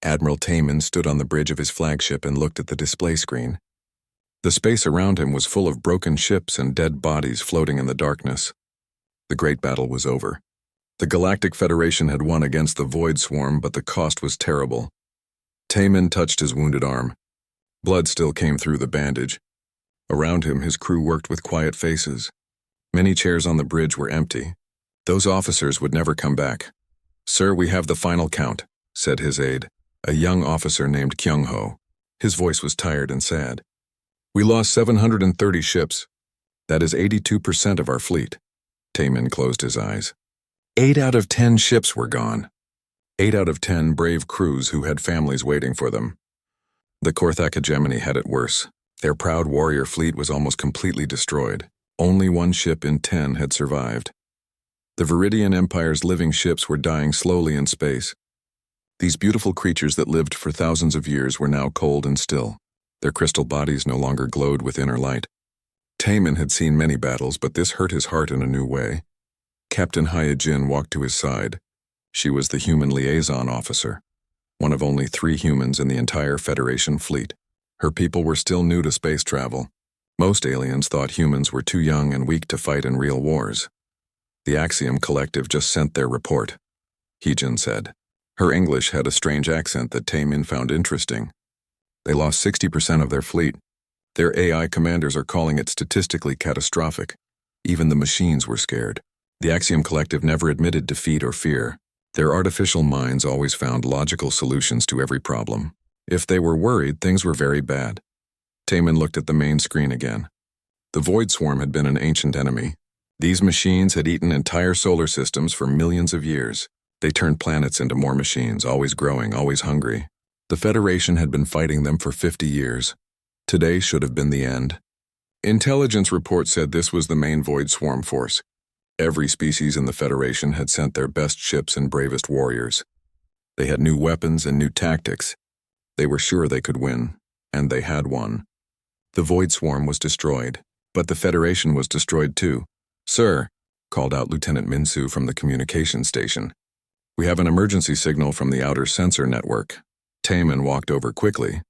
Admiral Taman stood on the bridge of his flagship and looked at the display screen. The space around him was full of broken ships and dead bodies floating in the darkness. The great battle was over. The Galactic Federation had won against the Void Swarm, but the cost was terrible. Taman touched his wounded arm. Blood still came through the bandage. Around him, his crew worked with quiet faces. Many chairs on the bridge were empty. Those officers would never come back. "Sir, we have the final count," said his aide, a young officer named Kyung-ho. His voice was tired and sad. "We lost 730 ships. That is 82% of our fleet." Taman closed his eyes. 8 out of 10 ships were gone. 8 out of 10 brave crews who had families waiting for them. The Korthak hegemony had it worse. Their proud warrior fleet was almost completely destroyed. Only 1 ship in 10 had survived. The Viridian Empire's living ships were dying slowly in space. These beautiful creatures that lived for thousands of years were now cold and still. Their crystal bodies no longer glowed with inner light. Taman had seen many battles, but this hurt his heart in a new way. Captain Hyojin walked to his side. She was the human liaison officer, one of only 3 humans in the entire Federation fleet. Her people were still new to space travel. Most aliens thought humans were too young and weak to fight in real wars. The Axiom Collective just sent their report, Hyojin said. Her English had a strange accent that Taman found interesting. They lost 60% of their fleet. Their AI commanders are calling it statistically catastrophic. Even the machines were scared. The Axiom Collective never admitted defeat or fear. Their artificial minds always found logical solutions to every problem. If they were worried, things were very bad. Taman looked at the main screen again. The Void Swarm had been an ancient enemy. These machines had eaten entire solar systems for millions of years. They turned planets into more machines, always growing, always hungry. The Federation had been fighting them for 50 years. Today should have been the end. Intelligence reports said this was the main Void Swarm force. Every species in the Federation had sent their best ships and bravest warriors. They had new weapons and new tactics. They were sure they could win, and they had won. The Void Swarm was destroyed, but the Federation was destroyed too. "Sir," called out Lieutenant Minsu from the communication station. "We have an emergency signal from the outer sensor network." Taman walked over quickly.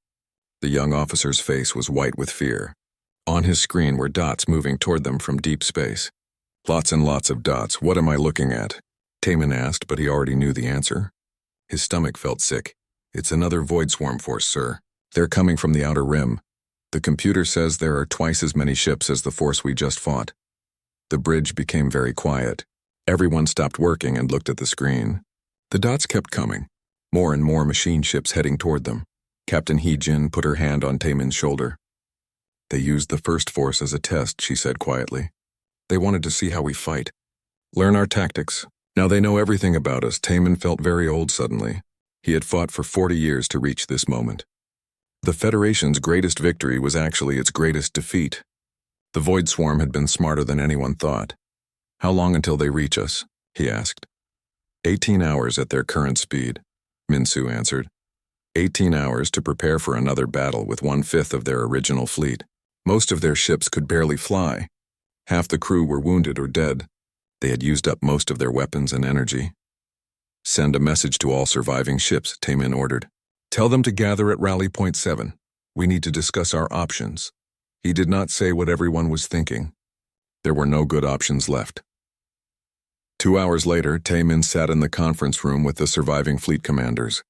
The young officer's face was white with fear. On his screen were dots moving toward them from deep space. "Lots and lots of dots. What am I looking at?" Taman asked, but he already knew the answer. His stomach felt sick. "It's another Void Swarm force, sir. They're coming from the outer rim. The computer says there are twice as many ships as the force we just fought." The bridge became very quiet. Everyone stopped working and looked at the screen. The dots kept coming. More and more machine ships heading toward them. Captain Hyojin put her hand on Taman's shoulder. "They used the first force as a test," she said quietly. "They wanted to see how we fight. Learn our tactics. Now they know everything about us." Taman felt very old suddenly. He had fought for 40 years to reach this moment. The Federation's greatest victory was actually its greatest defeat. The Void Swarm had been smarter than anyone thought. "How long until they reach us?" he asked. 18 hours at their current speed," Minsu answered. 18 hours to prepare for another battle with 1/5 of their original fleet. Most of their ships could barely fly. Half the crew were wounded or dead. They had used up most of their weapons and energy. "Send a message to all surviving ships," Taman ordered. "Tell them to gather at Rally Point 7. We need to discuss our options." He did not say what everyone was thinking. There were no good options left. 2 hours later, Taman sat in the conference room with the surviving fleet commanders.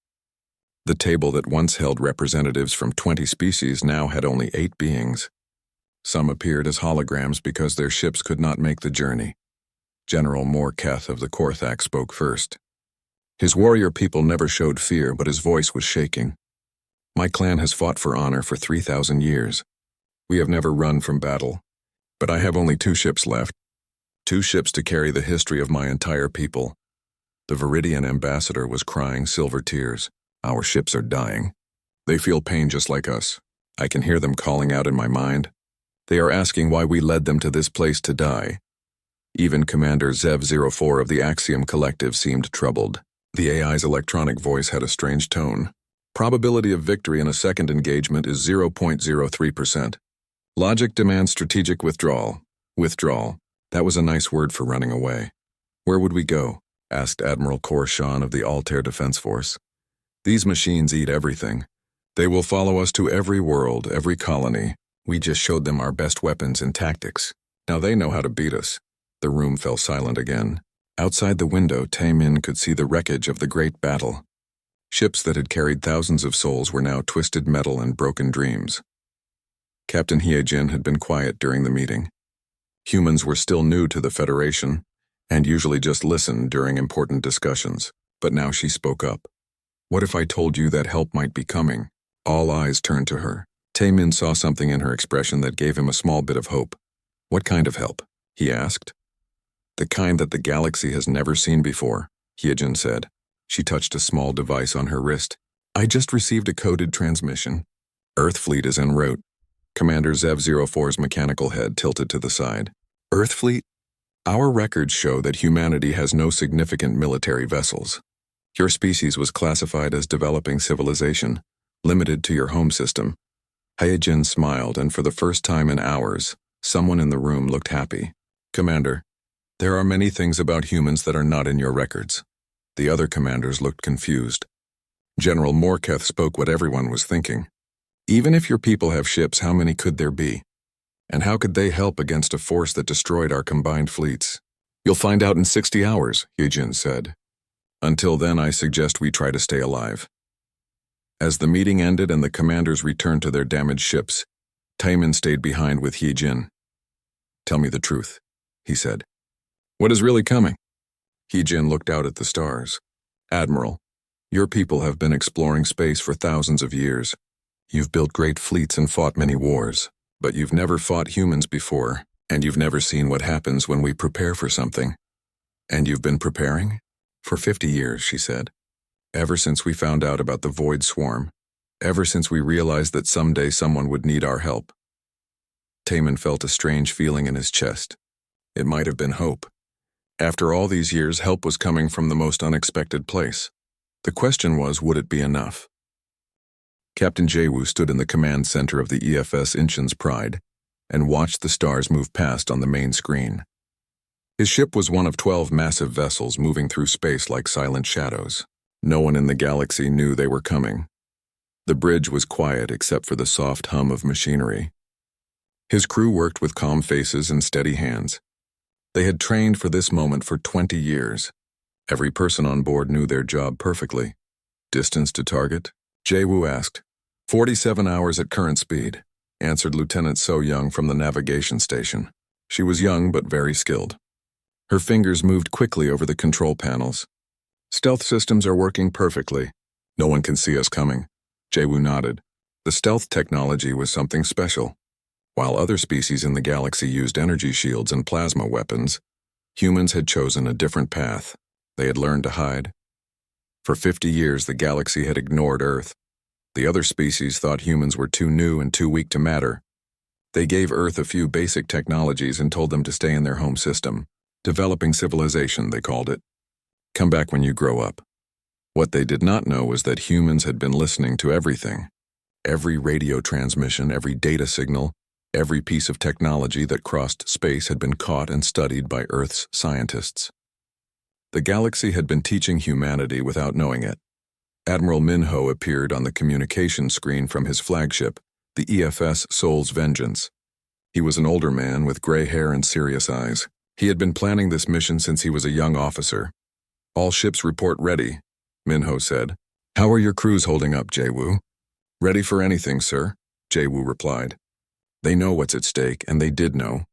The table that once held representatives from 20 species now had only 8 beings. Some appeared as holograms because their ships could not make the journey. General Morketh of the Korthak spoke first. His warrior people never showed fear, but his voice was shaking. "My clan has fought for honor for 3,000 years. We have never run from battle. But I have only 2 ships left. 2 ships to carry the history of my entire people." The Viridian ambassador was crying silver tears. "Our ships are dying. They feel pain just like us. I can hear them calling out in my mind. They are asking why we led them to this place to die." Even Commander Zev-04 of the Axiom Collective seemed troubled. The AI's electronic voice had a strange tone. "Probability of victory in a second engagement is 0.03%. Logic demands strategic withdrawal." Withdrawal. That was a nice word for running away. "Where would we go?" asked Admiral Korshan of the Altair Defense Force. These machines eat everything. They will follow us to every world, every colony. We just showed them our best weapons and tactics. Now they know how to beat us." The room fell silent again. Outside the window, Taemin could see the wreckage of the great battle. Ships that had carried thousands of souls were now twisted metal and broken dreams. Captain Hyejin had been quiet during the meeting. Humans were still new to the Federation, and usually just listened during important discussions, but now she spoke up. "What if I told you that help might be coming?" All eyes turned to her. Taemin saw something in her expression that gave him a small bit of hope. "What kind of help?" he asked. "The kind that the galaxy has never seen before," Hyejin said. She touched a small device on her wrist. "I just received a coded transmission. Earth fleet is en route." Commander Zev-04's mechanical head tilted to the side. "Earth fleet? Our records show that humanity has no significant military vessels. Your species was classified as developing civilization, limited to your home system." Hyejin smiled, and for the first time in hours, someone in the room looked happy. "Commander, there are many things about humans that are not in your records." The other commanders looked confused. General Morketh spoke what everyone was thinking. "Even if your people have ships, how many could there be? And how could they help against a force that destroyed our combined fleets?" "You'll find out in 60 hours, Hyejin said. "Until then, I suggest we try to stay alive." As the meeting ended and the commanders returned to their damaged ships, Taemin stayed behind with Hyejin. "Tell me the truth," he said. "What is really coming?" Hyejin looked out at the stars. "Admiral, your people have been exploring space for thousands of years. You've built great fleets and fought many wars, but you've never fought humans before, and you've never seen what happens when we prepare for something. And you've been preparing? For 50 years, she said. Ever since we found out about the Void Swarm. Ever since we realized that someday someone would need our help." Taemin felt a strange feeling in his chest. It might have been hope. After all these years, help was coming from the most unexpected place. The question was, would it be enough? Captain Jaewoo stood in the command center of the EFS Inchin's Pride and watched the stars move past on the main screen. His ship was one of 12 massive vessels moving through space like silent shadows. No one in the galaxy knew they were coming. The bridge was quiet except for the soft hum of machinery. His crew worked with calm faces and steady hands. They had trained for this moment for 20 years. Every person on board knew their job perfectly. "Distance to target?" Jaewoo asked. 47 hours at current speed," answered Lieutenant So Young from the navigation station. She was young but very skilled. Her fingers moved quickly over the control panels. "Stealth systems are working perfectly. No one can see us coming." Jaewoo nodded. The stealth technology was something special. While other species in the galaxy used energy shields and plasma weapons, humans had chosen a different path. They had learned to hide. For 50 years, the galaxy had ignored Earth. The other species thought humans were too new and too weak to matter. They gave Earth a few basic technologies and told them to stay in their home system. Developing civilization, they called it. Come back when you grow up. What they did not know was that humans had been listening to everything. Every radio transmission, every data signal, every piece of technology that crossed space had been caught and studied by Earth's scientists. The galaxy had been teaching humanity without knowing it. Admiral Minho appeared on the communication screen from his flagship, the EFS Soul's Vengeance. He was an older man with gray hair and serious eyes. He had been planning this mission since he was a young officer. "All ships report ready," Minho said. "How are your crews holding up, Jaewoo?" "Ready for anything, sir," Jaewoo replied. They know what's at stake, and they did know.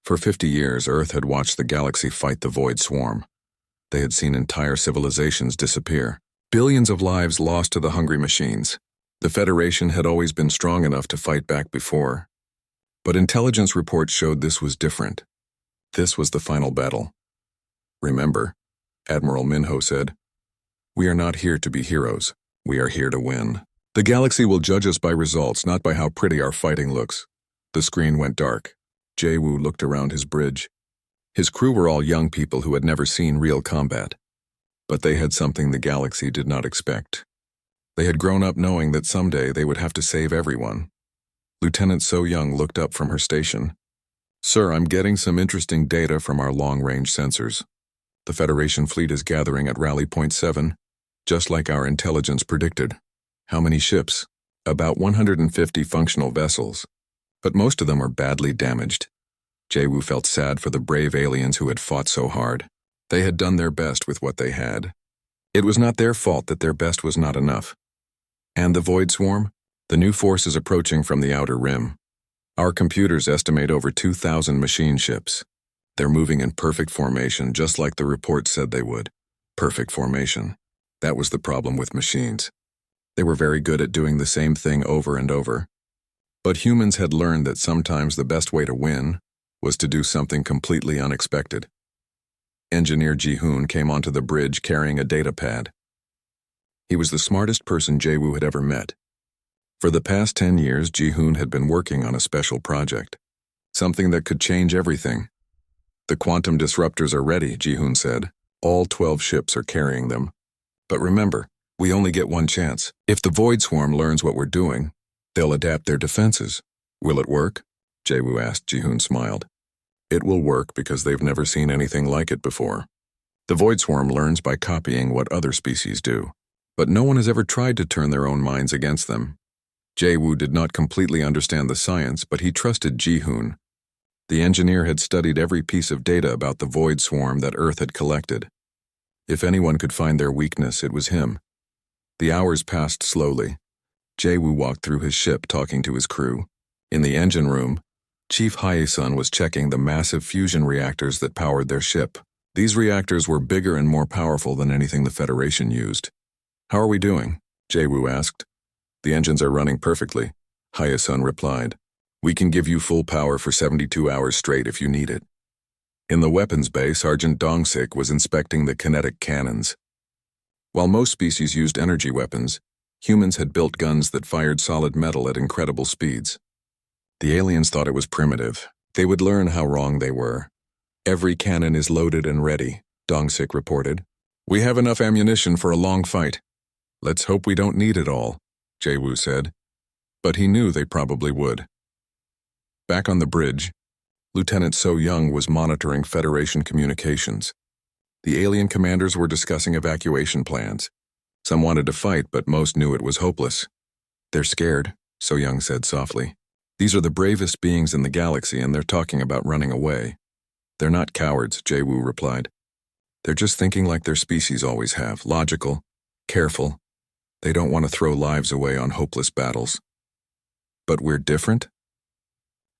For 50 years, Earth had watched the galaxy fight the Void Swarm. They had seen entire civilizations disappear. Billions of lives lost to the hungry machines. The Federation had always been strong enough to fight back before. But intelligence reports showed this was different. This was the final battle. "Remember," Admiral Minho said, "we are not here to be heroes. We are here to win. The galaxy will judge us by results, not by how pretty our fighting looks." The screen went dark. Jaewoo looked around his bridge. His crew were all young people who had never seen real combat. But they had something the galaxy did not expect. They had grown up knowing that someday they would have to save everyone. Lieutenant So Young looked up from her station. "Sir, I'm getting some interesting data from our long-range sensors. The Federation fleet is gathering at Rally Point 7. Just like our intelligence predicted. How many ships? About 150 functional vessels. But most of them are badly damaged. Jae-woo felt sad for the brave aliens who had fought so hard. They had done their best with what they had. It was not their fault that their best was not enough. And the Void Swarm? The new force is approaching from the outer rim. Our computers estimate over 2,000 machine ships. They're moving in perfect formation, just like the report said they would. Perfect formation. That was the problem with machines. They were very good at doing the same thing over and over. But humans had learned that sometimes the best way to win was to do something completely unexpected. Engineer Ji-hoon came onto the bridge carrying a data pad. He was the smartest person Jae-woo had ever met. For the past 10 years, Ji-hoon had been working on a special project. Something that could change everything. The quantum disruptors are ready, Ji-hoon said. All 12 ships are carrying them. But remember, we only get one chance. If the Void Swarm learns what we're doing, they'll adapt their defenses. Will it work? Jae-woo asked. Ji-hoon smiled. It will work because they've never seen anything like it before. The Void Swarm learns by copying what other species do. But no one has ever tried to turn their own minds against them. Jae-woo did not completely understand the science, but he trusted Ji-hoon. The engineer had studied every piece of data about the Void Swarm that Earth had collected. If anyone could find their weakness, it was him. The hours passed slowly. Jae-woo walked through his ship talking to his crew. In the engine room, Chief Hye-sun was checking the massive fusion reactors that powered their ship. These reactors were bigger and more powerful than anything the Federation used. How are we doing? Jae-woo asked. The engines are running perfectly, Hye-sun replied. We can give you full power for 72 hours straight if you need it. In the weapons bay, Sergeant Dong-sik was inspecting the kinetic cannons. While most species used energy weapons, humans had built guns that fired solid metal at incredible speeds. The aliens thought it was primitive. They would learn how wrong they were. Every cannon is loaded and ready, Dong-sik reported. We have enough ammunition for a long fight. Let's hope we don't need it all, Jae-woo said. But he knew they probably would. Back on the bridge, Lieutenant So-young was monitoring Federation communications. The alien commanders were discussing evacuation plans. Some wanted to fight, but most knew it was hopeless. They're scared, So-young said softly. These are the bravest beings in the galaxy, and they're talking about running away. They're not cowards, Jae-woo replied. They're just thinking like their species always have, logical, careful. They don't want to throw lives away on hopeless battles. But we're different?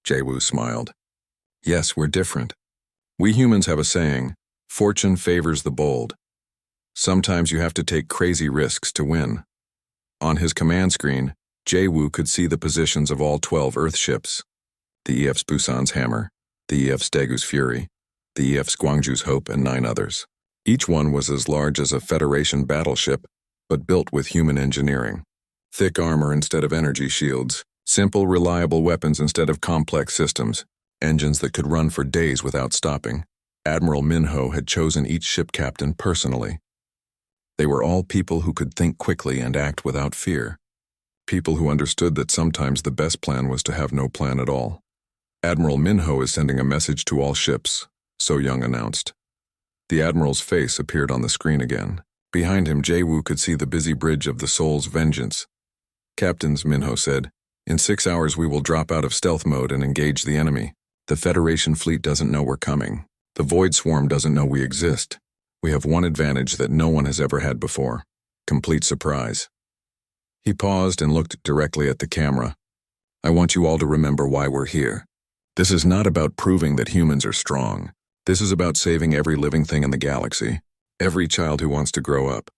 Jae-woo smiled. Yes, we're different. We humans have a saying, fortune favors the bold. Sometimes you have to take crazy risks to win. On his command screen, Jae-woo could see the positions of all 12 Earth ships. The EF's Busan's Hammer, the EF's Daegu's Fury, the EF's Gwangju's Hope, and 9 others. Each one was as large as a Federation battleship, but built with human engineering. Thick armor instead of energy shields, simple, reliable weapons instead of complex systems, engines that could run for days without stopping. Admiral Minho had chosen each ship captain personally. They were all people who could think quickly and act without fear. People who understood that sometimes the best plan was to have no plan at all. Admiral Minho is sending a message to all ships, So-young announced. The Admiral's face appeared on the screen again. Behind him, Jae-woo could see the busy bridge of the Soul's Vengeance. Captains, Minho said, in 6 hours we will drop out of stealth mode and engage the enemy. The Federation fleet doesn't know we're coming. The Void Swarm doesn't know we exist. We have one advantage that no one has ever had before. Complete surprise. He paused and looked directly at the camera. I want you all to remember why we're here. This is not about proving that humans are strong. This is about saving every living thing in the galaxy. Every child who wants to grow up.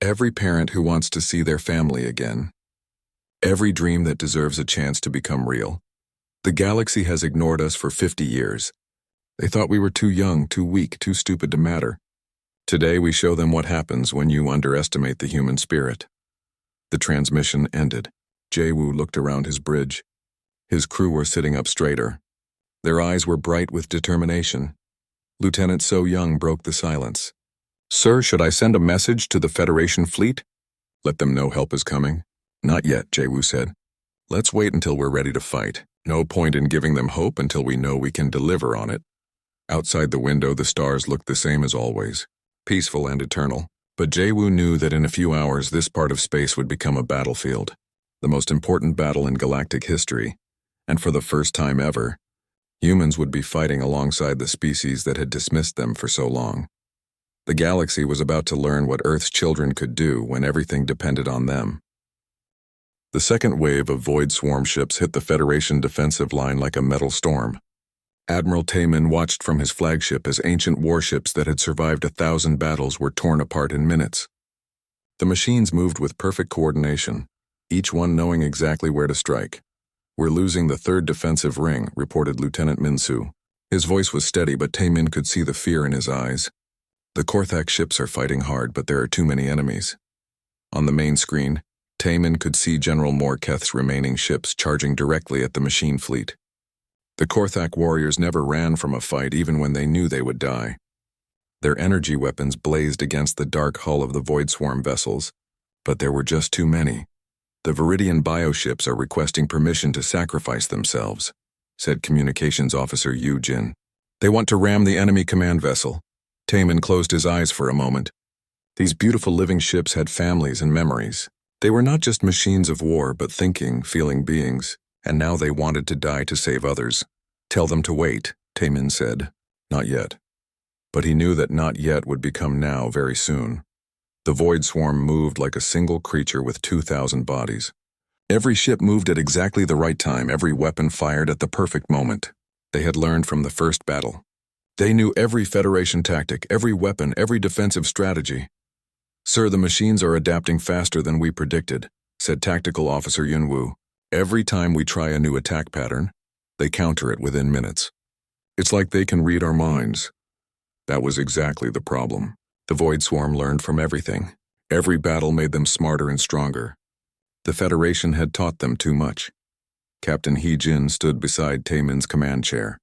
Every parent who wants to see their family again. Every dream that deserves a chance to become real. The galaxy has ignored us for 50 years. They thought we were too young, too weak, too stupid to matter. Today we show them what happens when you underestimate the human spirit. The transmission ended. Jae-woo looked around his bridge. His crew were sitting up straighter. Their eyes were bright with determination. Lieutenant So-young broke the silence. Sir, should I send a message to the Federation fleet? Let them know help is coming. Not yet, Jae-woo said. Let's wait until we're ready to fight. No point in giving them hope until we know we can deliver on it. Outside the window, the stars looked the same as always, peaceful and eternal. But Jae-woo knew that in a few hours this part of space would become a battlefield, the most important battle in galactic history, and for the first time ever, humans would be fighting alongside the species that had dismissed them for so long. The galaxy was about to learn what Earth's children could do when everything depended on them. The second wave of Void Swarm ships hit the Federation defensive line like a metal storm. Admiral Taemin watched from his flagship as ancient warships that had survived 1,000 battles were torn apart in minutes. The machines moved with perfect coordination, each one knowing exactly where to strike. "We're losing the third defensive ring," reported Lieutenant Min-soo. His voice was steady, but Taemin could see the fear in his eyes. "The Korthak ships are fighting hard, but there are too many enemies." On the main screen, Taemin could see General Morketh's remaining ships charging directly at the machine fleet. The Korthak warriors never ran from a fight even when they knew they would die. Their energy weapons blazed against the dark hull of the Void Swarm vessels, but there were just too many. "The Viridian bioships are requesting permission to sacrifice themselves," said Communications Officer Yu Jin. "They want to ram the enemy command vessel." Taemin closed his eyes for a moment. These beautiful living ships had families and memories. They were not just machines of war, but thinking, feeling beings, and now they wanted to die to save others. "Tell them to wait," Taemin said. "Not yet." But he knew that not yet would become now very soon. The Void Swarm moved like a single creature with 2,000 bodies. Every ship moved at exactly the right time, every weapon fired at the perfect moment. They had learned from the first battle. They knew every Federation tactic, every weapon, every defensive strategy. "Sir, the machines are adapting faster than we predicted," said Tactical Officer Yunwoo. "Every time we try a new attack pattern, they counter it within minutes. It's like they can read our minds." That was exactly the problem. The Void Swarm learned from everything. Every battle made them smarter and stronger. The Federation had taught them too much. Captain Hee-jin stood beside Taemin's command chair.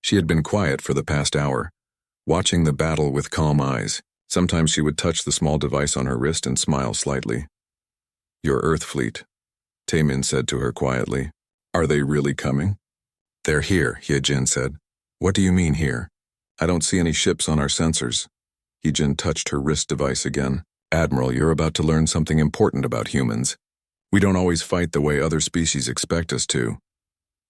She had been quiet for the past hour, watching the battle with calm eyes. Sometimes she would touch the small device on her wrist and smile slightly. "Your Earth fleet," Taemin said to her quietly. "Are they really coming?" "They're here," Hee-jin said. "What do you mean here? I don't see any ships on our sensors." Hee-jin touched her wrist device again. "Admiral, you're about to learn something important about humans. We don't always fight the way other species expect us to."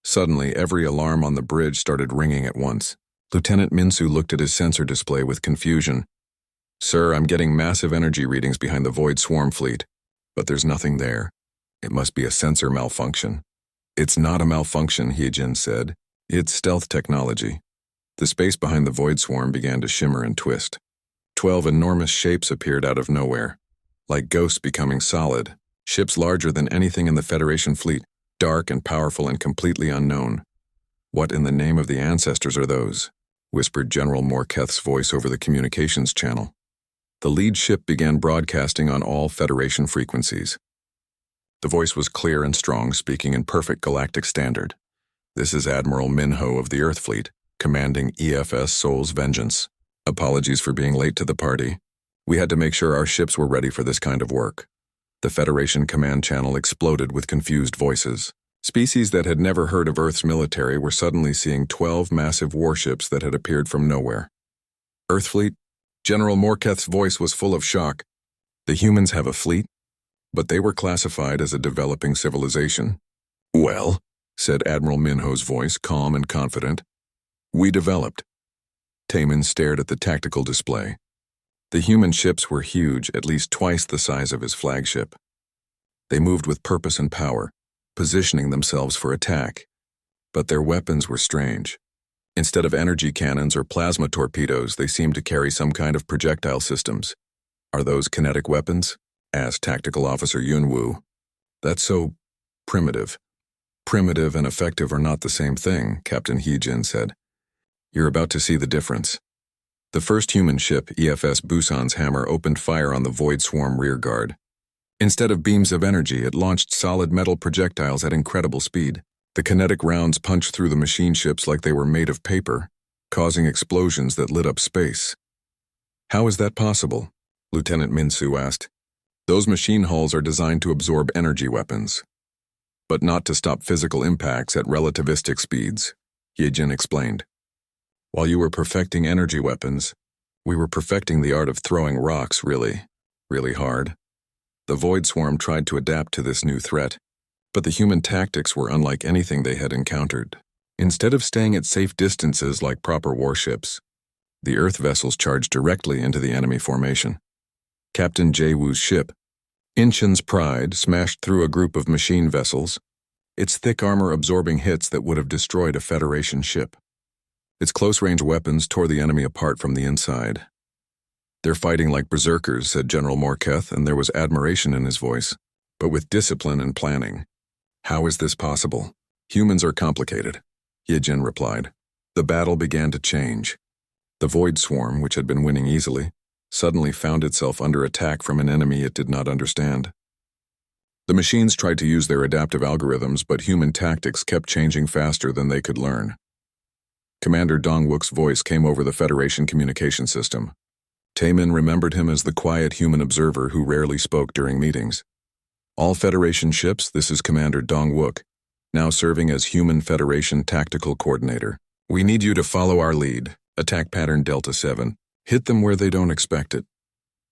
Suddenly, every alarm on the bridge started ringing at once. Lieutenant Min-soo looked at his sensor display with confusion. "Sir, I'm getting massive energy readings behind the Void Swarm fleet, but there's nothing there. It must be a sensor malfunction." "It's not a malfunction," Hee-jin said. "It's stealth technology." The space behind the Void Swarm began to shimmer and twist. 12 enormous shapes appeared out of nowhere, like ghosts becoming solid, ships larger than anything in the Federation fleet, dark and powerful and completely unknown. "What in the name of the ancestors are those?" whispered General Morketh's voice over the communications channel. The lead ship began broadcasting on all Federation frequencies. The voice was clear and strong, speaking in perfect galactic standard. "This is Admiral Min-ho of the Earth Fleet, commanding EFS Soul's Vengeance. Apologies for being late to the party. We had to make sure our ships were ready for this kind of work." The Federation command channel exploded with confused voices. Species that had never heard of Earth's military were suddenly seeing 12 massive warships that had appeared from nowhere. "Earth Fleet?" General Morketh's voice was full of shock. "The humans have a fleet?" But they were classified as a developing civilization. "Well," said Admiral Min-ho's voice, calm and confident. "We developed." Taemin stared at the tactical display. The human ships were huge, at least twice the size of his flagship. They moved with purpose and power, positioning themselves for attack. But their weapons were strange. Instead of energy cannons or plasma torpedoes, they seemed to carry some kind of projectile systems. "Are those kinetic weapons?" asked Tactical Officer Yunwoo. "That's so primitive." "Primitive and effective are not the same thing," Captain Hee-jin said. "You're about to see the difference." The first human ship, EFS Busan's Hammer, opened fire on the Void Swarm rearguard. Instead of beams of energy, it launched solid metal projectiles at incredible speed. The kinetic rounds punched through the machine ships like they were made of paper, causing explosions that lit up space. "How is that possible?" Lieutenant Min-soo asked. "Those machine hulls are designed to absorb energy weapons, but not to stop physical impacts at relativistic speeds," Hee-jin explained. "While you were perfecting energy weapons, We were perfecting the art of throwing rocks really hard. The Void Swarm tried to adapt to this new threat, but the human tactics were unlike anything they had encountered. Instead of staying at safe distances like proper warships, the Earth vessels charged directly into the enemy formation. Captain Jae-woo's ship, Incheon's Pride, smashed through a group of machine vessels, its thick armor absorbing hits that would have destroyed a Federation ship. Its close-range weapons tore the enemy apart from the inside. "They're fighting like berserkers," said General Morketh, and there was admiration in his voice, "but with discipline and planning." "How is this possible?" "Humans are complicated," Yejin replied. The battle began to change. The Void Swarm, which had been winning easily, suddenly found itself under attack from an enemy it did not understand. The machines tried to use their adaptive algorithms, but human tactics kept changing faster than they could learn. Commander Dongwook's voice came over the Federation communication system. Taemin remembered him as the quiet human observer who rarely spoke during meetings. "All Federation ships, this is Commander Dongwook, now serving as Human Federation Tactical Coordinator. We need you to follow our lead, attack pattern Delta 7. Hit them where they don't expect it."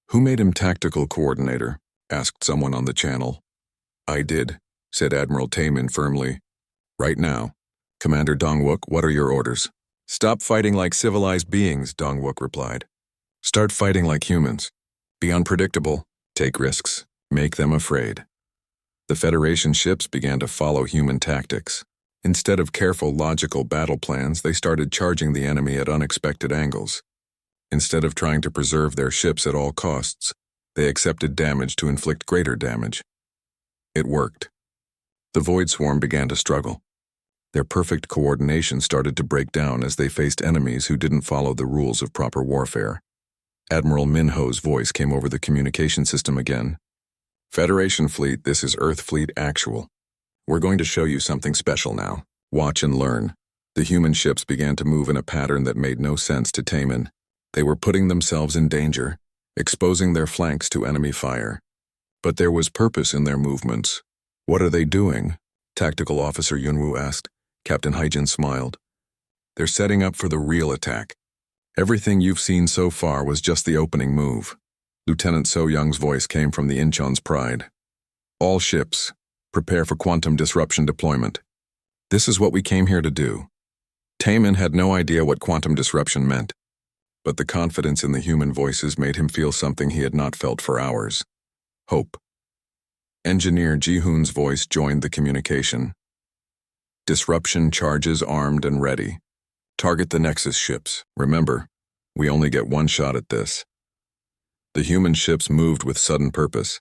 "Who made him Tactical Coordinator?" asked someone on the channel. "I did," said Admiral Taemin firmly. "Right now. Commander Dongwook, what are your orders?" "Stop fighting like civilized beings," Dongwook replied. "Start fighting like humans. Be unpredictable. Take risks. Make them afraid." The Federation ships began to follow human tactics. Instead of careful, logical battle plans, they started charging the enemy at unexpected angles. Instead of trying to preserve their ships at all costs, they accepted damage to inflict greater damage. It worked. The Void Swarm began to struggle. Their perfect coordination started to break down as they faced enemies who didn't follow the rules of proper warfare. Admiral Minho's voice came over the communication system again. "Federation Fleet, this is Earth Fleet Actual. We're going to show you something special now. Watch and learn." The human ships began to move in a pattern that made no sense to Taemin. They were putting themselves in danger, exposing their flanks to enemy fire. But there was purpose in their movements. "What are they doing?" Tactical Officer Yunwoo asked. Captain Hyjin smiled. "They're setting up for the real attack. Everything you've seen so far was just the opening move." Lieutenant So Young's voice came from the Incheon's Pride. "All ships, prepare for quantum disruption deployment. This is what we came here to do." Taemin had no idea what quantum disruption meant, but the confidence in the human voices made him feel something he had not felt for hours. Hope. Engineer Ji-hoon's voice joined the communication. "Disruption charges armed and ready. Target the Nexus ships. Remember, we only get one shot at this." The human ships moved with sudden purpose,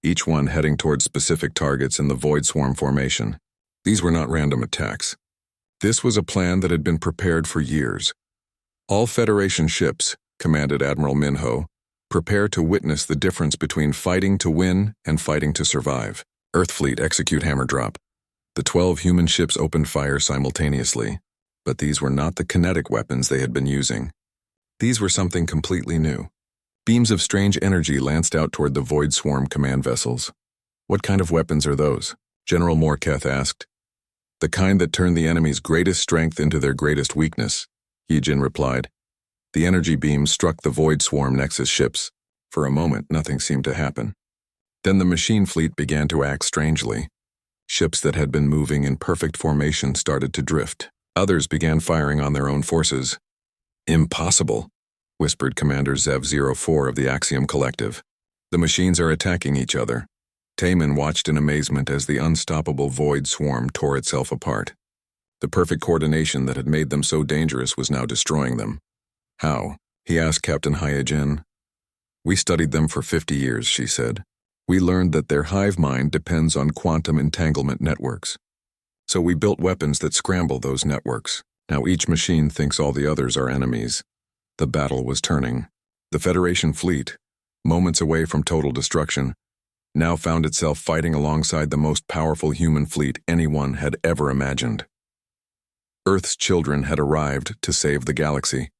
each one heading toward specific targets in the Void Swarm formation. These were not random attacks. This was a plan that had been prepared for years. "All Federation ships," commanded Admiral Minho, "prepare to witness the difference between fighting to win and fighting to survive. Earth Fleet, execute hammer drop." The 12 human ships opened fire simultaneously, but these were not the kinetic weapons they had been using. These were something completely new. Beams of strange energy lanced out toward the Void Swarm command vessels. "What kind of weapons are those?" General Morketh asked. "The kind that turn the enemy's greatest strength into their greatest weakness," Yejin replied. The energy beams struck the Void Swarm Nexus ships. For a moment, nothing seemed to happen. Then the machine fleet began to act strangely. Ships that had been moving in perfect formation started to drift. Others began firing on their own forces. "Impossible," whispered Commander Zev-04 of the Axiom Collective. "The machines are attacking each other." Taemin watched in amazement as the unstoppable Void Swarm tore itself apart. The perfect coordination that had made them so dangerous was now destroying them. "How?" he asked Captain Hyejin. "We studied them for 50 years, she said. We learned that their hive mind depends on quantum entanglement networks. So we built weapons that scramble those networks. Now each machine thinks all the others are enemies." The battle was turning. The Federation fleet, moments away from total destruction, now found itself fighting alongside the most powerful human fleet anyone had ever imagined. Earth's children had arrived to save the galaxy.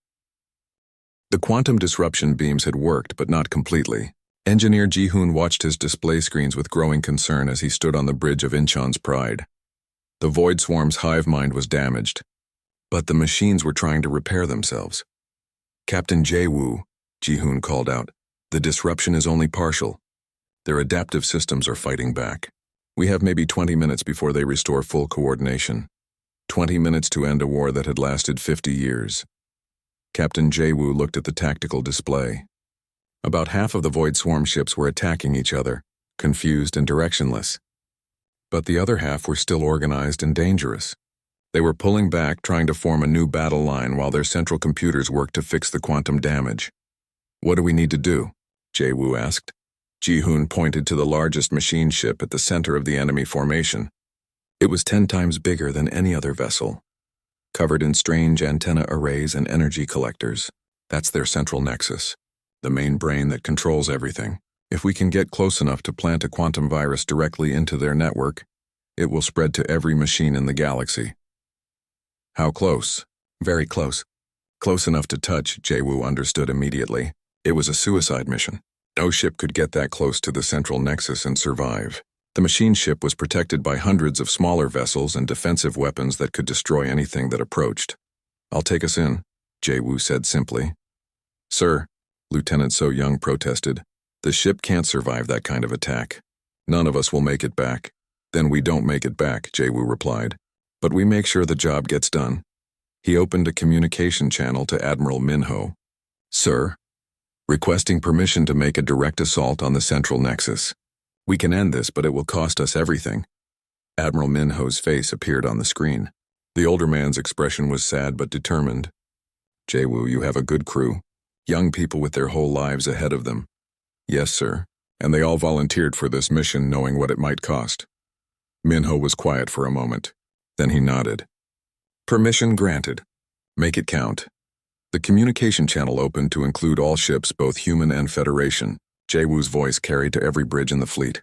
The quantum disruption beams had worked, but not completely. Engineer Ji-hoon watched his display screens with growing concern as he stood on the bridge of Incheon's Pride. The Void Swarm's hive mind was damaged, but the machines were trying to repair themselves. Captain Jae-woo, Ji-hoon called out. The disruption is only partial. Their adaptive systems are fighting back. We have maybe 20 minutes before they restore full coordination. 20 minutes to end a war that had lasted 50 years. Captain Jae-woo looked at the tactical display. About half of the Void Swarm ships were attacking each other, confused and directionless. But the other half were still organized and dangerous. They were pulling back, trying to form a new battle line while their central computers worked to fix the quantum damage. What do we need to do? Jae-woo asked. Ji-hoon pointed to the largest machine ship at the center of the enemy formation. It was 10 times bigger than any other vessel, covered in strange antenna arrays and energy collectors. That's their central nexus, the main brain that controls everything. If we can get close enough to plant a quantum virus directly into their network, it will spread to every machine in the galaxy. How close? Very close. Close enough to touch, Jae-woo understood immediately. It was a suicide mission. No ship could get that close to the central nexus and survive. The machine ship was protected by hundreds of smaller vessels and defensive weapons that could destroy anything that approached. I'll take us in, Jae-woo said simply. Sir, Lieutenant So Young protested, the ship can't survive that kind of attack. None of us will make it back. Then we don't make it back, Jae-woo replied. But we make sure the job gets done. He opened a communication channel to Admiral Minho. Sir, requesting permission to make a direct assault on the central nexus. We can end this, but it will cost us everything. Admiral Minho's face appeared on the screen. The older man's expression was sad but determined. Jae-woo, you have a good crew. Young people with their whole lives ahead of them. Yes, sir. And they all volunteered for this mission knowing what it might cost. Minho was quiet for a moment. Then he nodded. Permission granted. Make it count. The communication channel opened to include all ships, both human and Federation. Jae-woo's voice carried to every bridge in the fleet.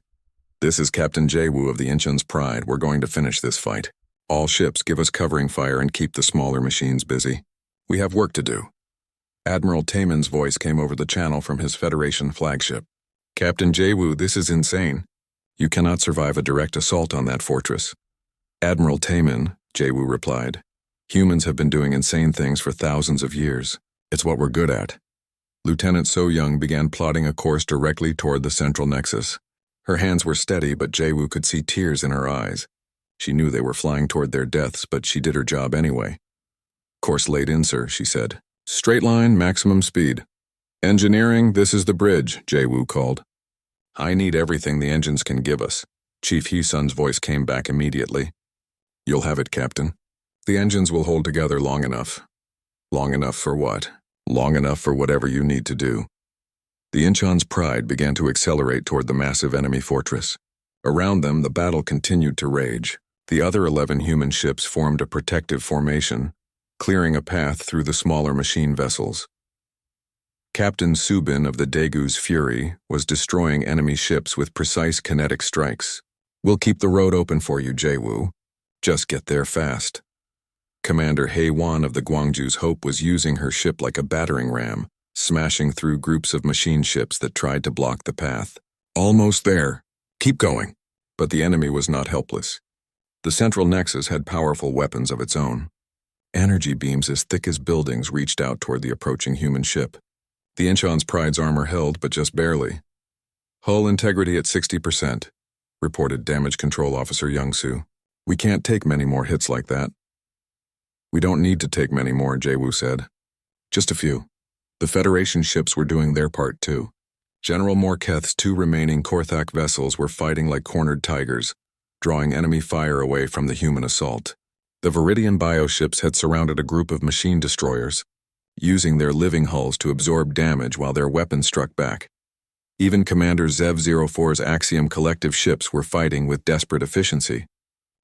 This is Captain Jae-woo of the Incheon's Pride. We're going to finish this fight. All ships give us covering fire and keep the smaller machines busy. We have work to do. Admiral Taemin's voice came over the channel from his Federation flagship. Captain Jae-woo, this is insane. You cannot survive a direct assault on that fortress. Admiral Taemin, Jae-woo replied. Humans have been doing insane things for thousands of years. It's what we're good at. Lieutenant So Young began plotting a course directly toward the central nexus. Her hands were steady, but Jae-woo could see tears in her eyes. She knew they were flying toward their deaths, but she did her job anyway. Course laid in, sir, she said. Straight line, maximum speed. Engineering, this is the bridge, Jae-woo called. I need everything the engines can give us. Chief Hee-sun's voice came back immediately. You'll have it, Captain. The engines will hold together long enough. Long enough for what? Long enough for whatever you need to do. The Incheon's Pride began to accelerate toward the massive enemy fortress. Around them, the battle continued to rage. The other 11 human ships formed a protective formation, clearing a path through the smaller machine vessels. Captain Subin of the Daegu's Fury was destroying enemy ships with precise kinetic strikes. We'll keep the road open for you, Jae-woo. Just get there fast. Commander Hae-won of the Gwangju's Hope was using her ship like a battering ram, smashing through groups of machine ships that tried to block the path. Almost there. Keep going. But the enemy was not helpless. The central nexus had powerful weapons of its own. Energy beams as thick as buildings reached out toward the approaching human ship. The Incheon's Pride's armor held, but just barely. Hull integrity at 60%, reported Damage Control Officer Young-soo. We can't take many more hits like that. We don't need to take many more, Jae-woo said. Just a few. The Federation ships were doing their part too. General Morketh's 2 remaining Korthak vessels were fighting like cornered tigers, drawing enemy fire away from the human assault. The Viridian bioships had surrounded a group of machine destroyers, using their living hulls to absorb damage while their weapons struck back. Even Commander Zev-04's Axiom collective ships were fighting with desperate efficiency,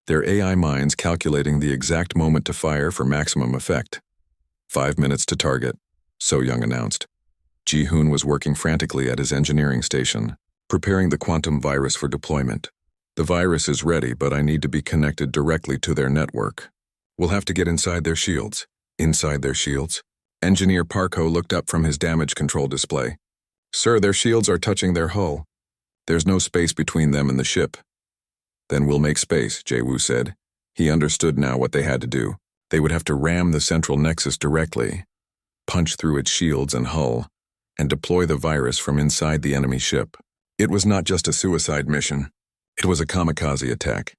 their AI minds calculating the exact moment to fire for maximum effect. 5 minutes to target, So Young announced. Ji-hoon was working frantically at his engineering station, preparing the quantum virus for deployment. The virus is ready, but I need to be connected directly to their network. We'll have to get inside their shields. Inside their shields? Engineer Parko looked up from his damage control display. Sir, their shields are touching their hull. There's no space between them and the ship. Then we'll make space, Jae-woo said. He understood now what they had to do. They would have to ram the central nexus directly, punch through its shields and hull, and deploy the virus from inside the enemy ship. It was not just a suicide mission. It was a kamikaze attack.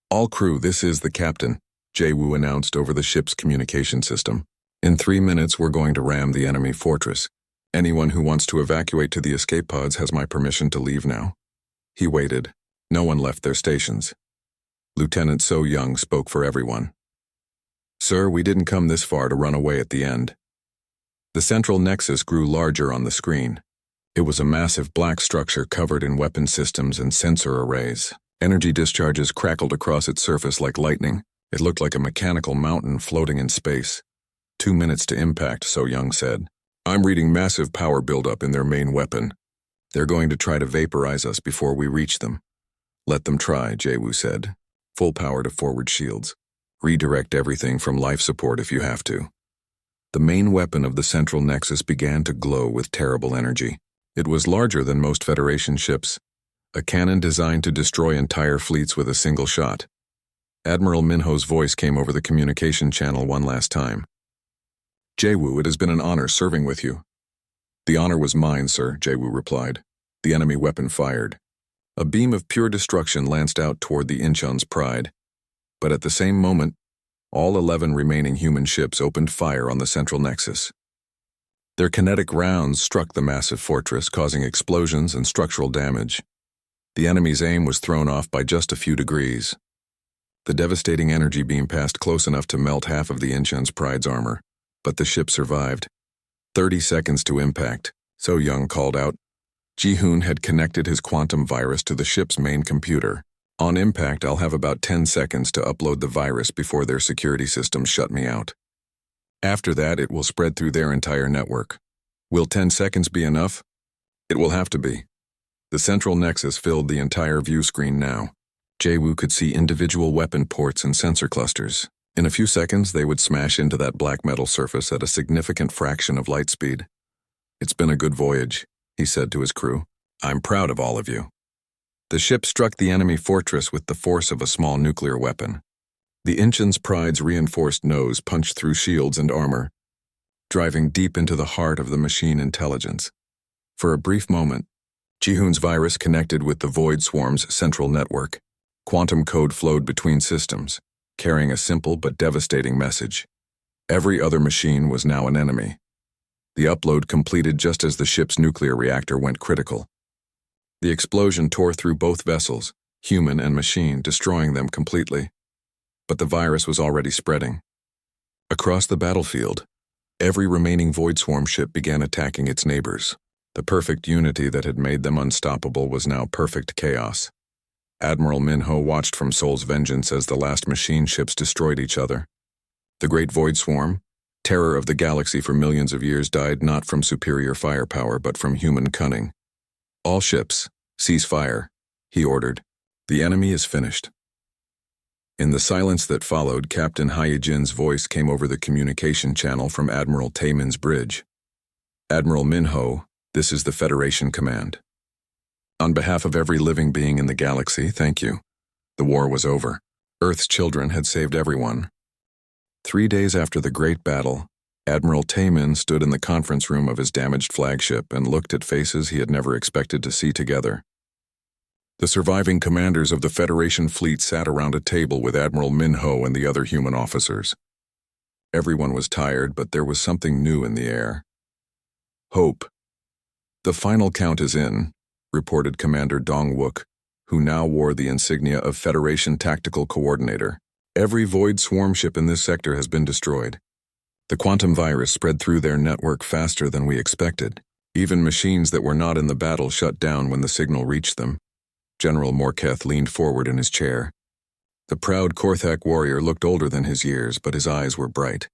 "All crew, this is the captain," Jae-woo announced over the ship's communication system. "In 3 minutes, we're going to ram the enemy fortress. Anyone who wants to evacuate to the escape pods has my permission to leave now." He waited. No one left their stations. Lieutenant So Young spoke for everyone. "Sir, we didn't come this far to run away at the end." The central nexus grew larger on the screen. It was a massive black structure covered in weapon systems and sensor arrays. Energy discharges crackled across its surface like lightning. It looked like a mechanical mountain floating in space. 2 minutes to impact, So Young said. "I'm reading massive power buildup in their main weapon. They're going to try to vaporize us before we reach them." "Let them try," Jae-woo said. "Full power to forward shields. Redirect everything from life support if you have to." The main weapon of the central nexus began to glow with terrible energy. It was larger than most Federation ships, a cannon designed to destroy entire fleets with a single shot. Admiral Minho's voice came over the communication channel one last time. "Jae-woo, it has been an honor serving with you." "The honor was mine, sir," Jae-woo replied. The enemy weapon fired. A beam of pure destruction lanced out toward the Incheon's Pride. But at the same moment, all 11 remaining human ships opened fire on the central nexus. Their kinetic rounds struck the massive fortress, causing explosions and structural damage. The enemy's aim was thrown off by just a few degrees. The devastating energy beam passed close enough to melt half of the Incheon's Pride's armor, but the ship survived. 30 seconds to impact, So Young called out. Ji-hoon had connected his quantum virus to the ship's main computer. "On impact, I'll have about 10 seconds to upload the virus before their security systems shut me out. After that, it will spread through their entire network. Will 10 seconds be enough? It will have to be." The central nexus filled the entire view screen now. Jae-woo could see individual weapon ports and sensor clusters. In a few seconds, they would smash into that black metal surface at a significant fraction of light speed. "It's been a good voyage," he said to his crew. "I'm proud of all of you." The ship struck the enemy fortress with the force of a small nuclear weapon. The Incheon's Pride's reinforced nose punched through shields and armor, driving deep into the heart of the machine intelligence. For a brief moment, Ji-hoon's virus connected with the Void Swarm's central network. Quantum code flowed between systems, carrying a simple but devastating message. Every other machine was now an enemy. The upload completed just as the ship's nuclear reactor went critical. The explosion tore through both vessels, human and machine, destroying them completely. But the virus was already spreading. Across the battlefield, every remaining Void Swarm ship began attacking its neighbors. The perfect unity that had made them unstoppable was now perfect chaos. Admiral Minho watched from Seoul's vengeance as the last machine ships destroyed each other. The Great Void Swarm, terror of the galaxy for millions of years, died not from superior firepower but from human cunning. "All ships, cease fire," he ordered. "The enemy is finished." In the silence that followed, Captain Hyejin's voice came over the communication channel from Admiral Taemin's bridge. "Admiral Minho, this is the Federation Command. On behalf of every living being in the galaxy, thank you. The war was over. Earth's children had saved everyone." 3 days after the Great Battle, Admiral Taemin stood in the conference room of his damaged flagship and looked at faces he had never expected to see together. The surviving commanders of the Federation fleet sat around a table with Admiral Minho and the other human officers. Everyone was tired, but there was something new in the air. Hope. "The final count is in," reported Commander Dong-wook, who now wore the insignia of Federation Tactical Coordinator. "Every Void Swarm ship in this sector has been destroyed. The quantum virus spread through their network faster than we expected. Even machines that were not in the battle shut down when the signal reached them." General Morketh leaned forward in his chair. The proud Korthak warrior looked older than his years, but his eyes were bright.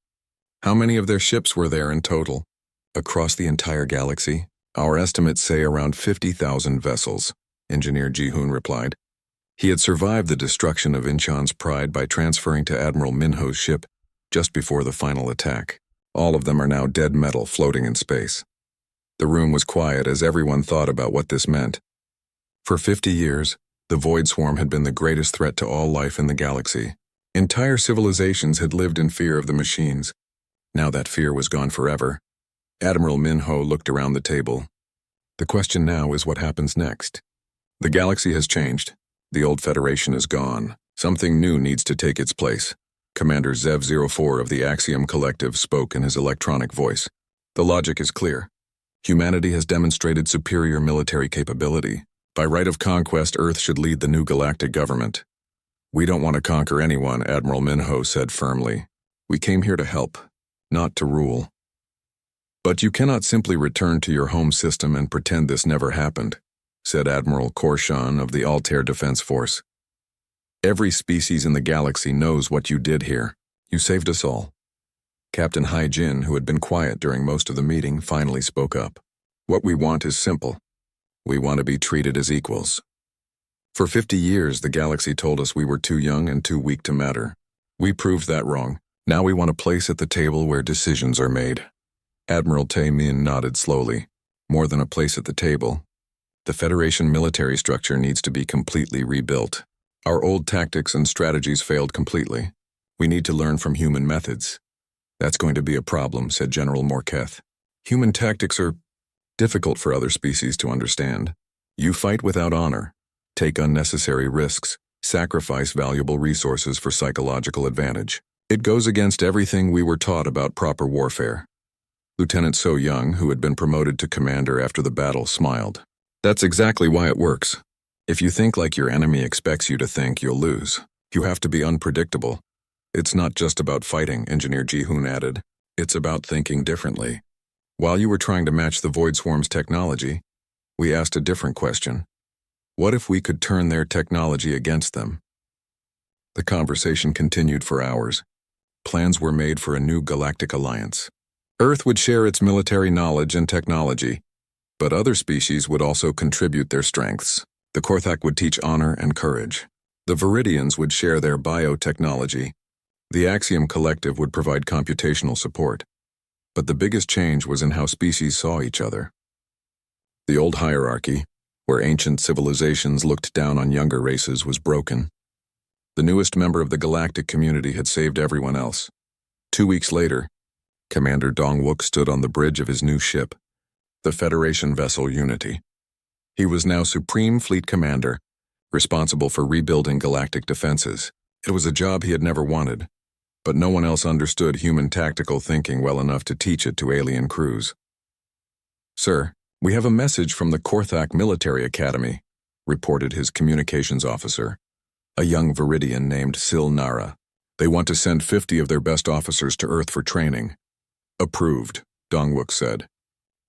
"How many of their ships were there in total?" "Across the entire galaxy, our estimates say around 50,000 vessels," Engineer Ji-hoon replied. He had survived the destruction of Incheon's Pride by transferring to Admiral Minho's ship just before the final attack. All of them are now dead metal floating in space. The room was quiet as everyone thought about what this meant. For 50 years, the Void Swarm had been the greatest threat to all life in the galaxy. Entire civilizations had lived in fear of the machines. Now that fear was gone forever. Admiral Minho looked around the table. The question now is what happens next. The galaxy has changed. The old Federation is gone. Something new needs to take its place. Commander Zev-04 of the Axiom Collective spoke in his electronic voice. The logic is clear. Humanity has demonstrated superior military capability. By right of conquest, Earth should lead the new galactic government. We don't want to conquer anyone, Admiral Minho said firmly. We came here to help, not to rule. But you cannot simply return to your home system and pretend this never happened, said Admiral Korshan of the Altair Defense Force. Every species in the galaxy knows what you did here. You saved us all. Captain Hai Jin, who had been quiet during most of the meeting, finally spoke up. What we want is simple. We want to be treated as equals. For 50 years, the galaxy told us we were too young and too weak to matter. We proved that wrong. Now we want a place at the table where decisions are made. Admiral Tae Min nodded slowly. More than a place at the table. The Federation military structure needs to be completely rebuilt. Our old tactics and strategies failed completely. We need to learn from human methods. That's going to be a problem, said General Morketh. Human tactics are difficult for other species to understand. You fight without honor, take unnecessary risks, sacrifice valuable resources for psychological advantage. It goes against everything we were taught about proper warfare. Lieutenant So Young, who had been promoted to commander after the battle, smiled. That's exactly why it works. If you think like your enemy expects you to think, you'll lose. You have to be unpredictable. It's not just about fighting, Engineer Ji-hoon added. It's about thinking differently. While you were trying to match the Void Swarm's technology, we asked a different question. What if we could turn their technology against them? The conversation continued for hours. Plans were made for a new galactic alliance. Earth would share its military knowledge and technology, but other species would also contribute their strengths. The Korthak would teach honor and courage. The Viridians would share their biotechnology. The Axiom Collective would provide computational support. But the biggest change was in how species saw each other. The old hierarchy, where ancient civilizations looked down on younger races, was broken. The newest member of the galactic community had saved everyone else. 2 weeks later, Commander Dong-wook stood on the bridge of his new ship, the Federation vessel Unity. He was now Supreme Fleet Commander, responsible for rebuilding galactic defenses. It was a job he had never wanted, but no one else understood human tactical thinking well enough to teach it to alien crews. Sir, we have a message from the Korthak Military Academy, reported his communications officer, a young Viridian named Sil Nara. They want to send 50 of their best officers to Earth for training. Approved, Dong-wook said.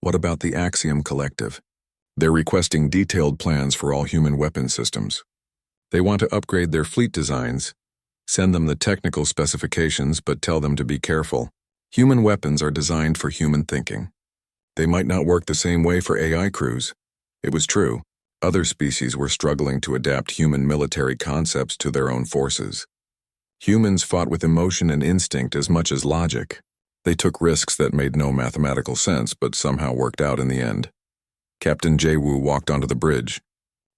What about the Axiom Collective? They're requesting detailed plans for all human weapon systems. They want to upgrade their fleet designs, send them the technical specifications, but tell them to be careful. Human weapons are designed for human thinking. They might not work the same way for AI crews. It was true. Other species were struggling to adapt human military concepts to their own forces. Humans fought with emotion and instinct as much as logic. They took risks that made no mathematical sense, but somehow worked out in the end. Captain Jae-woo walked onto the bridge.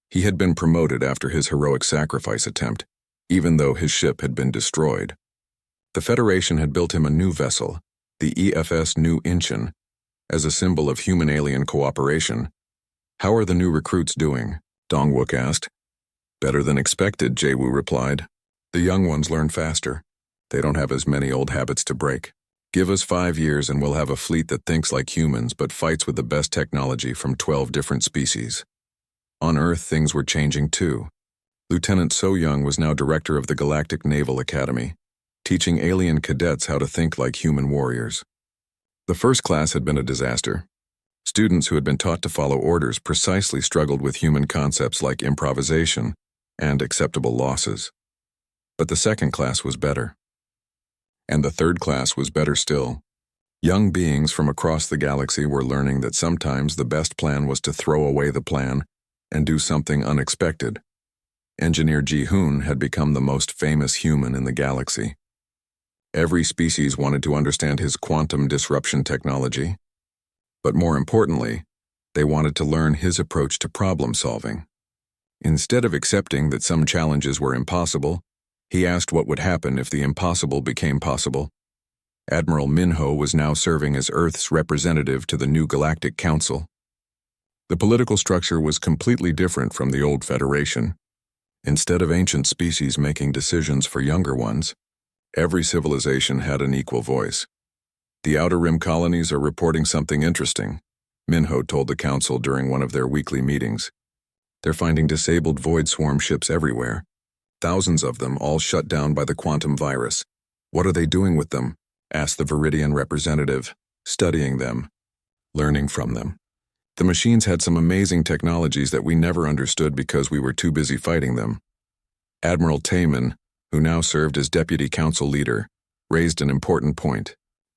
He had been promoted after his heroic sacrifice attempt, even though his ship had been destroyed. The Federation had built him a new vessel, the EFS New Incheon, as a symbol of human-alien cooperation. How are the new recruits doing? Dong-wook asked. Better than expected, Jae-woo replied. The young ones learn faster. They don't have as many old habits to break. Give us 5 years and we'll have a fleet that thinks like humans but fights with the best technology from 12 different species. On Earth, things were changing too. Lieutenant So Young was now director of the Galactic Naval Academy, teaching alien cadets how to think like human warriors. The first class had been a disaster. Students who had been taught to follow orders precisely struggled with human concepts like improvisation and acceptable losses. But the second class was better. And the third class was better still. Young beings from across the galaxy were learning that sometimes the best plan was to throw away the plan and do something unexpected. Engineer Ji-hoon had become the most famous human in the galaxy. Every species wanted to understand his quantum disruption technology, but more importantly, they wanted to learn his approach to problem solving. Instead of accepting that some challenges were impossible, he asked what would happen if the impossible became possible. Admiral Minho was now serving as Earth's representative to the new Galactic Council. The political structure was completely different from the old Federation. Instead of ancient species making decisions for younger ones, every civilization had an equal voice. The Outer Rim colonies are reporting something interesting, Minho told the Council during one of their weekly meetings. They're finding disabled Void Swarm ships everywhere. Thousands of them, all shut down by the quantum virus. What are they doing with them? Asked the Viridian representative. Studying them. Learning from them. The machines had some amazing technologies that we never understood because we were too busy fighting them. Admiral Taman, who now served as Deputy Council Leader, raised an important point.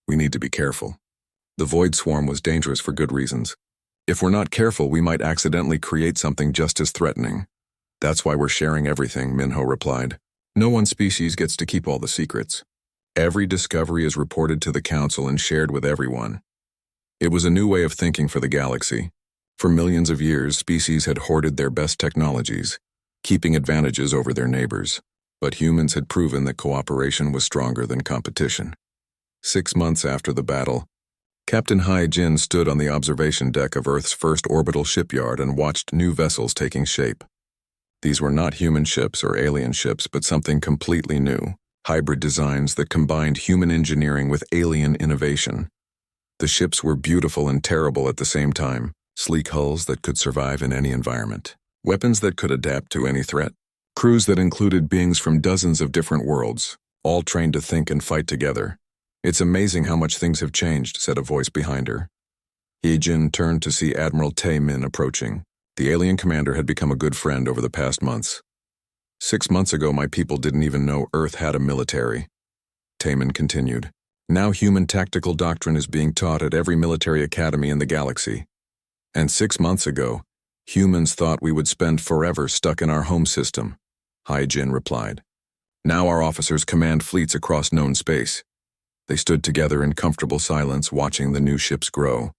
We need to be careful. The Void Swarm was dangerous for good reasons. If we're not careful, we might accidentally create something just as threatening. That's why we're sharing everything, Minho replied. No one species gets to keep all the secrets. Every discovery is reported to the Council and shared with everyone. It was a new way of thinking for the galaxy. For millions of years, species had hoarded their best technologies, keeping advantages over their neighbors. But humans had proven that cooperation was stronger than competition. 6 months after the battle, Captain Hai Jin stood on the observation deck of Earth's first orbital shipyard and watched new vessels taking shape. These were not human ships or alien ships, but something completely new, hybrid designs that combined human engineering with alien innovation. The ships were beautiful and terrible at the same time, sleek hulls that could survive in any environment, weapons that could adapt to any threat, crews that included beings from dozens of different worlds, all trained to think and fight together. It's amazing how much things have changed, said a voice behind her. He-Jin turned to see Admiral Tae-min approaching. The alien commander had become a good friend over the past months. 6 months ago, my people didn't even know Earth had a military. Tae-min continued. Now human tactical doctrine is being taught at every military academy in the galaxy. And 6 months ago, humans thought we would spend forever stuck in our home system, Hai-Jin replied. Now our officers command fleets across known space. They stood together in comfortable silence, watching the new ships grow.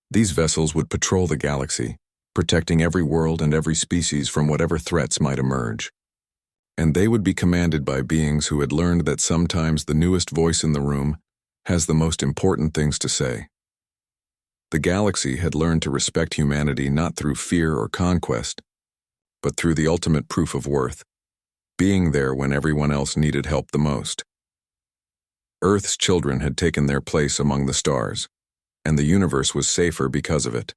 These vessels would patrol the galaxy, protecting every world and every species from whatever threats might emerge. And they would be commanded by beings who had learned that sometimes the newest voice in the room has the most important things to say. The galaxy had learned to respect humanity not through fear or conquest, but through the ultimate proof of worth, being there when everyone else needed help the most. Earth's children had taken their place among the stars, and the universe was safer because of it.